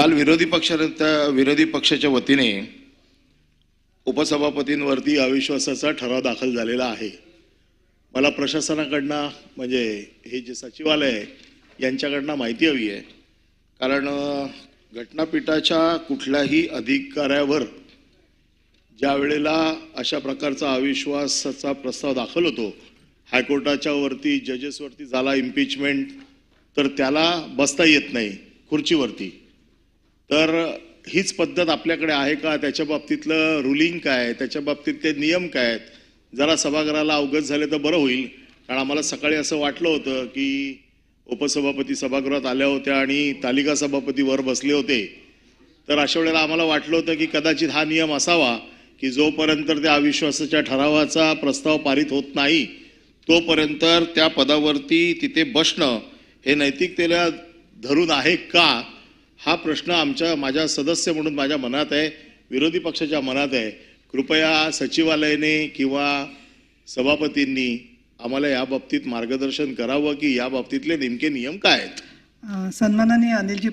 काल विरोधी पक्षाच्या वतीने उपसभापतींवरती अविश्वासाचा ठराव दाखल झालेला आहे। मला प्रशासनाकडनं म्हणजे हे जे सचिवालय आहे यांच्याकडनं माहिती हवी आहे, कारण घटनापीठाच्या कुठल्याही अधिकाऱ्यावर ज्या वेळेला अशा प्रकारचा अविश्वासाचा प्रस्ताव दाखल होतो, हायकोर्टाच्या वरती जजेसवरती झाला इम्पीचमेंट, तर त्याला बसता येत नाही खुर्चीवरती। तर हीच पद्धत आपल्याकडे आहे का? त्याच्या बाबतीतलं रुलिंग काय, त्याच्या बाबतीत ते नियम काय आहेत? जरा सभागृहाला अवगत झाले तर बरं होईल, कारण आम्हाला सकाळी असं वाटलं होतं की उपसभापती सभागृहात आल्या होत्या आणि तालिका सभापती वर बसले होते। तर अशा वेळेला आम्हाला वाटलं होतं की कदाचित हा नियम असावा की जोपर्यंत त्या अविश्वासाच्या ठरावाचा प्रस्ताव पारित होत नाही तोपर्यंत त्या पदावरती तिथे बसणं हे नैतिकतेला धरून आहे का, हा प्रश्न माझ्या सदस्य म्हणून माझ्या मनात आहे, विरोधी पक्षाच्या मनात आहे। कृपया सचिवालयाने किंवा सभापतींनी आम्हाला या बाबतीत मार्गदर्शन करावं की या बाबतीतले नेमके नियम काय आहेत। सन्माननीय अनिलजी